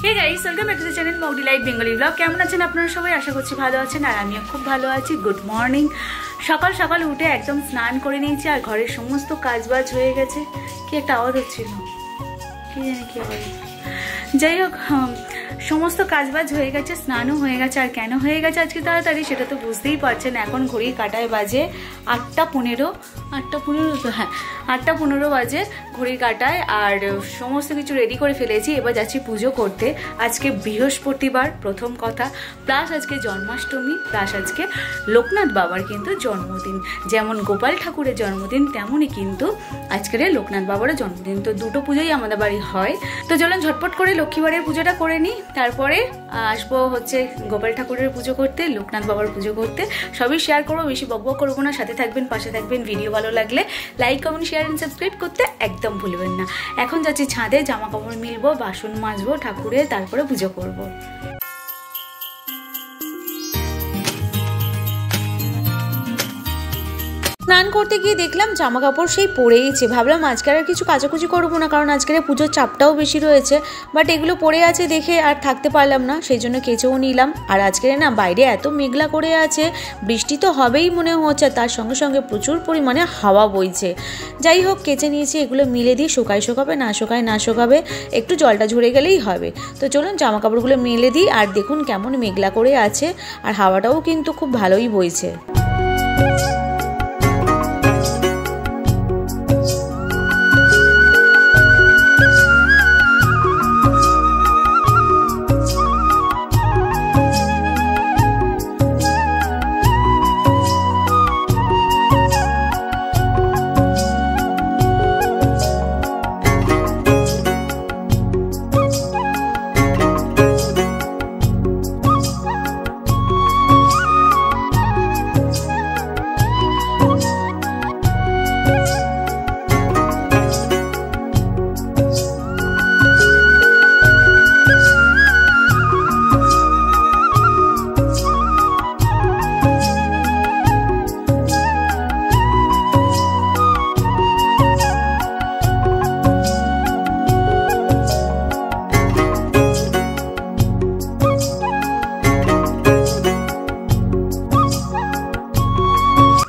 Hey guys, welcome back to the channel Moudi life Bengali vlog. কেমন আছেন আপনারা সবাই? আশা করছি ভালো আছেন, আর আমিও খুব ভালো আছি। Good morning. সকাল সকাল উঠে একদম স্নান করে নিয়েছি, আর ঘরের সমস্ত কাজবাজ হয়ে গেছে। কি একটা আওয়াজ হচ্ছিল, কি জানি কি আওয়াজ। যাই হোক, সমস্ত কাজবাজ হয়ে গেছে, স্নানও হয়ে গেছে। আর কেন হয়ে গেছে আজকে তাড়াতাড়ি সেটা তো বুঝতেই পারছেন। এখন ঘড়ির কাঁটায় বাজে 8:15 তো, হ্যাঁ 8:15 বাজে ঘড়ির কাঁটায়। আর সমস্ত কিছু রেডি করে ফেলেছি। এবার যাচ্ছি পুজো করতে। আজকে বৃহস্পতিবার প্রথম কথা, প্লাস আজকে জন্মাষ্টমী, প্লাস আজকে লোকনাথ বাবার কিন্তু জন্মদিন। যেমন গোপাল ঠাকুরের জন্মদিন, তেমনই কিন্তু আজকের লোকনাথ বাবারও জন্মদিন। তো দুটো পুজোই আমাদের বাড়ি হয়। তো চলুন ঝটপট করে লক্ষ্মীবারের পুজোটা করে নিই, তারপরে আসবো হচ্ছে গোপাল ঠাকুরের পুজো করতে, লোকনাথ বাবার পুজো করতে। সবই শেয়ার করবো, বেশি বকবক করবো না। সাথে থাকবেন, পাশে থাকবেন। ভিডিও ভালো লাগলে like, comment, share and subscribe করতে একদম ভুলবেন না। এখন যাচ্ছি ছাদে, জামা কাপড় মিলবো, বাসন মাজবো ঠাকুরের, তারপরে পুজো করবো। স্নান করতে গিয়ে দেখলাম জামা কাপড় সেই পরেইছে। ভাবলাম আজকের আর কিছু কাচাকুচি করবো না, কারণ আজকের পুজোর চাপটাও বেশি রয়েছে। বাট এগুলো পরে আছে দেখে আর থাকতে পারলাম না, সেই জন্য কেচেও নিলাম। আর আজকের না বাইরে এত মেঘলা করে আছে, বৃষ্টি তো হবেই মনে হচ্ছে, তার সঙ্গে সঙ্গে প্রচুর পরিমাণে হাওয়া বইছে। যাই হোক, কেচে নিয়েছি, এগুলো মিলে দিয়ে শুকাবে না শোকাবে, একটু জলটা ঝরে গেলেই হবে। তো চলুন জামা কাপড়গুলো মেলে দিই। আর দেখুন কেমন মেঘলা করে আছে, আর হাওয়াটাও কিন্তু খুব ভালোই বইছে।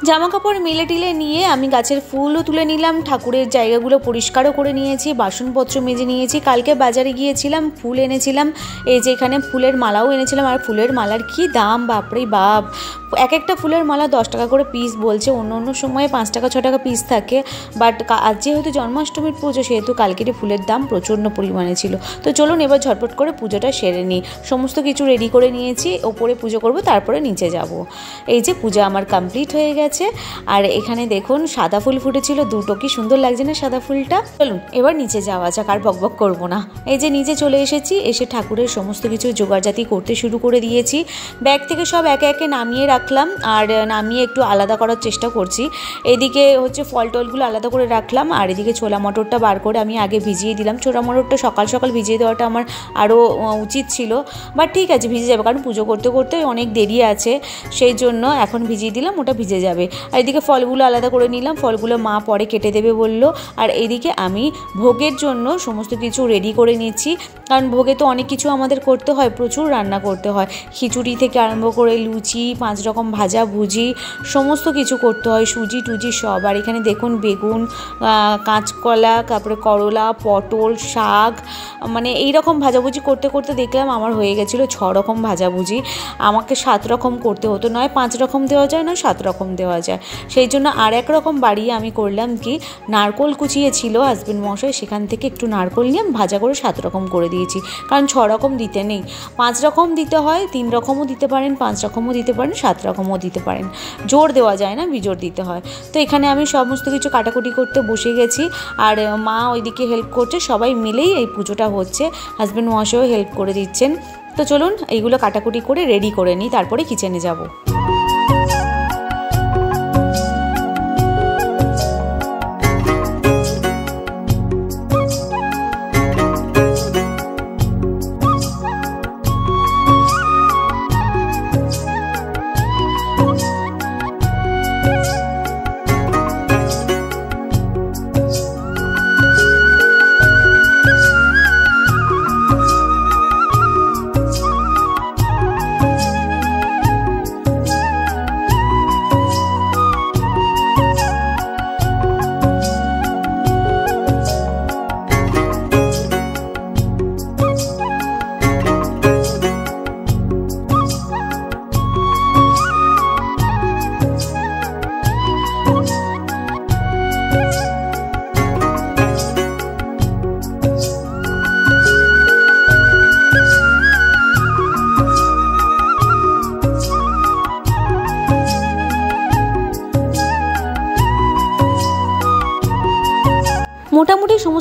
জামা কাপড় মেলে টিলে নিয়ে আমি গাছের ফুলও তুলে নিলাম, ঠাকুরের জায়গাগুলো পরিষ্কারও করে নিয়েছি, বাসনপত্র মেজে নিয়েছি। কালকে বাজারে গিয়েছিলাম, ফুল এনেছিলাম, এই যে এখানে ফুলের মালাও এনেছিলাম। আর ফুলের মালার কি দাম, বাপরে বাপ! এক একটা ফুলের মালা 10 টাকা করে পিস বলছে, অন্য সময়ে 5 টাকা 6 টাকা পিস থাকে। বাট আজ যেহেতু জন্মাষ্টমীর পুজো, সেহেতু কালকেরই ফুলের দাম প্রচণ্ড পরিমাণে ছিল। তো চলুন এবার ঝটপট করে পুজোটা সেরে নিই। সমস্ত কিছু রেডি করে নিয়েছি, ওপরে পুজো করব, তারপরে নিচে যাব। এই যে পূজা আমার কমপ্লিট হয়ে গেছে। আর এখানে দেখুন সাদা ফুল ফুটেছিল দুটো, কি সুন্দর লাগছে না সাদা ফুলটা। চলুন এবার নিচে যাওয়া যাক, আর বকবক করবো না। এই যে নিচে চলে এসেছি, এসে ঠাকুরের সমস্ত কিছু জোগাড়জাতি করতে শুরু করে দিয়েছি। ব্যাগ থেকে সব একে একে নামিয়ে রাখলাম, আর নামিয়ে একটু আলাদা করার চেষ্টা করছি। এদিকে হচ্ছে ফল টলগুলো আলাদা করে রাখলাম, আর এদিকে ছোলা মটরটা বার করে আমি আগে ভিজিয়ে দিলাম। ছোলা মটরটা সকাল সকাল ভিজিয়ে দেওয়াটা আমার আরও উচিত ছিল, বাট ঠিক আছে ভিজে যাবে, কারণ পুজো করতে করতে অনেক দেরি আছে, সেই জন্য এখন ভিজিয়ে দিলাম, ওটা ভিজে যাবে। আর এদিকে ফলগুলো আলাদা করে নিলাম, ফলগুলো মা পরে কেটে দেবে বললো। আর এদিকে আমি ভোগের জন্য সমস্ত কিছু রেডি করে নিচ্ছি, কারণ ভোগে তো অনেক কিছু আমাদের করতে হয়, প্রচুর রান্না করতে হয়। খিচুড়ি থেকে আরম্ভ করে লুচি, 5 রকম ভাজা ভুজি, সমস্ত কিছু করতে হয়, সুজি টুজি সব। আর এখানে দেখুন বেগুন, কাঁচকলা, তারপরে করলা, পটল, শাক, মানে এইরকম ভাজাভুজি করতে করতে দেখলাম আমার হয়ে গেছিলো 6 রকম ভাজাভুজি। আমাকে 7 রকম করতে হতো, নয় 5 রকম দেওয়া যায়, নয় 7 রকম দেওয়া যায়। সেই জন্য আর এক রকম বাড়িয়ে আমি করলাম কি, নারকোল কুচিয়েছিল হাজব্যান্ড মশাই, সেখান থেকে একটু নারকোল নিয়ে ভাজা করে 7 রকম করে দিয়েছি, কারণ 6 রকম দিতে নেই, 5 রকম দিতে হয়। 3 রকমও দিতে পারেন, 5 রকমও দিতে পারেন, 7 রকমও দিতে পারেন, জোর দেওয়া যায় না, বিজোড় দিতে হয়। তো এখানে আমি সমস্ত কিছু কাটাকুটি করতে বসে গেছি, আর মা ওইদিকে হেল্প করছে, সবাই মিলেই এই পুজোটা হচ্ছে। হাজব্যান্ড মশাইও হেল্প করে দিচ্ছেন। তো চলুন এইগুলো কাটাকুটি করে রেডি করে নিই, তারপরে কিচেনে যাব।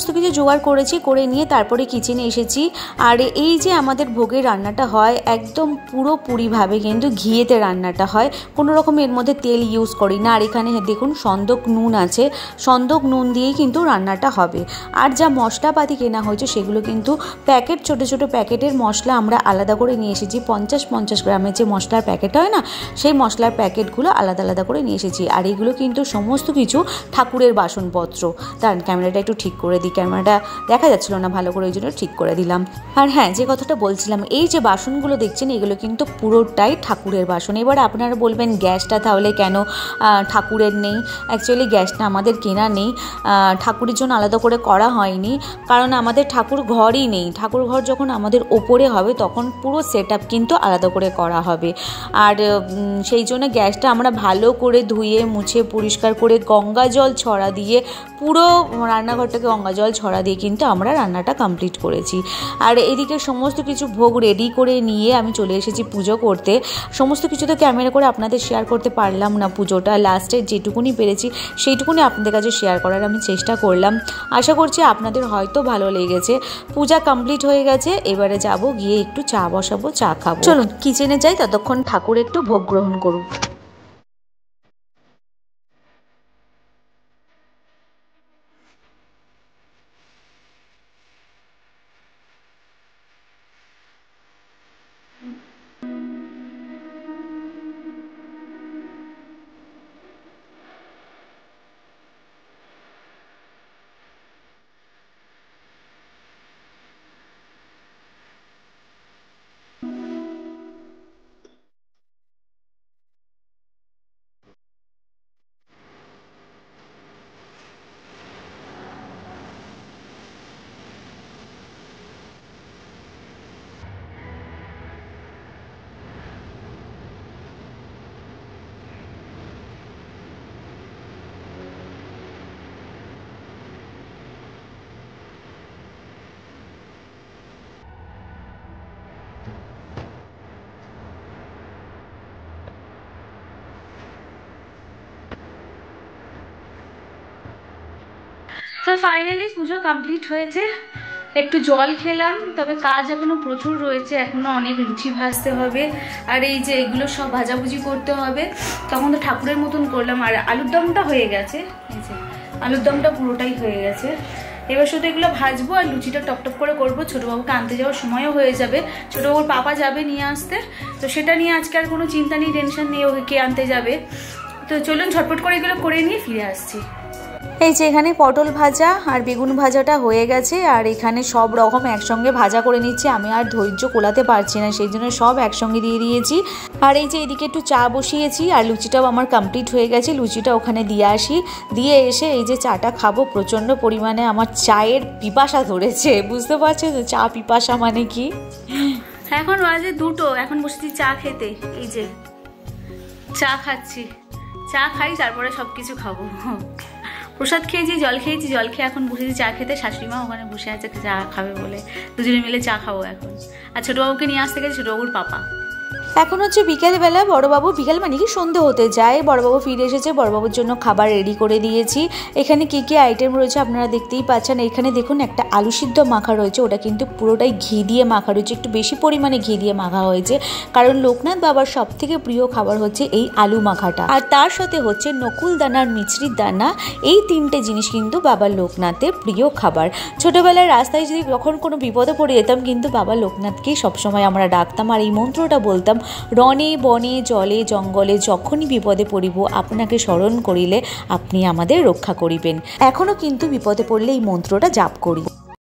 সমস্ত কিছু জোগাড় করেছি, করে নিয়ে তারপরে কিচেনে এসেছি। আর এই যে আমাদের ভোগের রান্নাটা হয় একদম পুরোপুরিভাবে কিন্তু ঘিয়েতে রান্নাটা হয়, কোনো রকম এর মধ্যে তেল ইউজ করি না। আর এখানে দেখুন সন্দক নুন আছে, সন্দক নুন দিয়েই কিন্তু রান্নাটা হবে। আর যা মশলাপাতি কেনা হয়েছে সেগুলো কিন্তু প্যাকেট, ছোটো ছোটো প্যাকেটের মশলা আমরা আলাদা করে নিয়ে এসেছি। 50 গ্রামের যে মশলার প্যাকেট হয় না, সেই মশলার প্যাকেটগুলো আলাদা আলাদা করে নিয়ে এসেছি। আর এগুলো কিন্তু সমস্ত কিছু ঠাকুরের বাসনপত্র। তার ক্যামেরাটা একটু ঠিক করে দিই, ক্যামেরাটা দেখা যাচ্ছিল না ভালো করে, ওই জন্য ঠিক করে দিলাম। আর হ্যাঁ, যে কথাটা বলছিলাম, এই যে বাসনগুলো দেখছেন এগুলো কিন্তু পুরোটাই ঠাকুরের বাসন। এবার আপনারা বলবেন গ্যাসটা তাহলে কেন ঠাকুরের নেই? অ্যাকচুয়ালি গ্যাসটা আমাদের কেনা নেই, ঠাকুরের জন্য আলাদা করে করা হয়নি, কারণ আমাদের ঠাকুর ঘরই নেই। ঠাকুর ঘর যখন আমাদের ওপরে হবে তখন পুরো সেট আপ কিন্তু আলাদা করে করা হবে। আর সেই জন্য গ্যাসটা আমরা ভালো করে ধুয়ে মুছে পরিষ্কার করে গঙ্গা জল ছড়া দিয়ে, পুরো রান্নাঘরটাকে গঙ্গা জল ছড়া দিয়ে কিন্তু আমরা রান্নাটা কমপ্লিট করেছি। আর এদিকে সমস্ত কিছু ভোগ রেডি করে নিয়ে আমি চলে এসেছি পুজো করতে। সমস্ত কিছু তো ক্যামেরা করে আপনাদের শেয়ার করতে পারলাম না, পুজোটা লাস্টে যেটুকুনি পেরেছি সেইটুকুনি আপনাদের কাছে শেয়ার করার আমি চেষ্টা করলাম। আশা করছি আপনাদের হয়তো ভালো লেগেছে। পূজা কমপ্লিট হয়ে গেছে, এবারে যাব গিয়ে একটু চা বসাবো, চা খাবো। চলুন কিচেনে যাই, ততক্ষণ ঠাকুর একটু ভোগ গ্রহণ করুন। তো ফাইনালি পুজো কমপ্লিট হয়েছে, একটু জল খেলাম, তবে কাজ এখনো প্রচুর রয়েছে, এখনো অনেক লুচি ভাজতে হবে। আর এই যে এগুলো সব ভাজাভুজি করতে হবে, তখন তো ঠাকুরের মতন করলাম। আর আলুর দমটা হয়ে গেছে, এই যে আলুর দমটা পুরোটাই হয়ে গেছে। এবার শুধু এগুলো ভাজবো আর লুচিটা টপটপ করে করবো। ছোটোবাবুকে আনতে যাওয়ার সময়ও হয়ে যাবে, ছোটোবাবুর পাপা যাবে নিয়ে আসতে, তো সেটা নিয়ে আজকে আর কোনো চিন্তা নেই, টেনশন নেই ওকে কে আনতে যাবে। তো চলুন ঝটপট করে এগুলো করে নিয়ে ফিরে আসছি। এই যে এখানে পটল ভাজা আর বেগুন ভাজাটা হয়ে গেছে, আর এখানে সব রকম একসঙ্গে ভাজা করে নিচ্ছি। আমি আর ধৈর্য কোলাতে পারছি না, সেই জন্য সব একসঙ্গে দিয়ে দিয়েছি। আর এই যে এদিকে একটু চা বসিয়েছি, আর লুচিটাও আমার কমপ্লিট হয়ে গেছে, লুচিটা ওখানে দিয়ে আসি। দিয়ে এসে এই যে চাটা খাবো, প্রচণ্ড পরিমাণে আমার চায়ের পিপাসা ধরেছে, বুঝতে পারছো তো চা পিপাসা মানে কি। এখন বাজে 2টো, এখন বসেছি চা খেতে। এই যে চা খাচ্ছি, চা খাই তারপরে সব কিছু খাবো। প্রসাদ খেয়েছি, জল খেয়েছি, জল খেয়ে এখন বসেছি চা খেতে। শাশুড়িমা ওখানে বসে আছে চা খাবে বলে, দুজনে মিলে চা খাবো এখন। আর ছোটোবাবুকে নিয়ে আসতে গেছে ছোটোবাবুর পাপা। এখন হচ্ছে বিকেলবেলা, বড়োবাবু বিকেল মানে কি সন্ধে হতে যায়, বড়োবাবু ফিরে এসেছে, বড়োবাবুর জন্য খাবার রেডি করে দিয়েছি। এখানে কী কী আইটেম রয়েছে আপনারা দেখতেই পাচ্ছেন। এখানে দেখুন একটা আলু সিদ্ধ মাখা রয়েছে, ওটা কিন্তু পুরোটাই ঘি দিয়ে মাখা রয়েছে, একটু বেশি পরিমাণে ঘি দিয়ে মাখা হয়েছে, কারণ লোকনাথ বাবার সব থেকে প্রিয় খাবার হচ্ছে এই আলু মাখাটা। আর তার সাথে হচ্ছে নকুল দানা আর মিছরির দানা, এই 3টে জিনিস কিন্তু বাবা লোকনাথের প্রিয় খাবার। ছোটোবেলায় রাস্তায় যদি যখন কোনো বিপদে পড়ে যেতাম, কিন্তু বাবা লোকনাথকেই সবসময় আমরা ডাকতাম আর এই মন্ত্রটা বলতাম, রণে বনে জলে জঙ্গলে যখনই বিপদে পড়িব আপনাকে স্মরণ করিলে আপনি আমাদের রক্ষা করিবেন। এখনও কিন্তু বিপদে পড়লে এই মন্ত্রটা জাপ করি।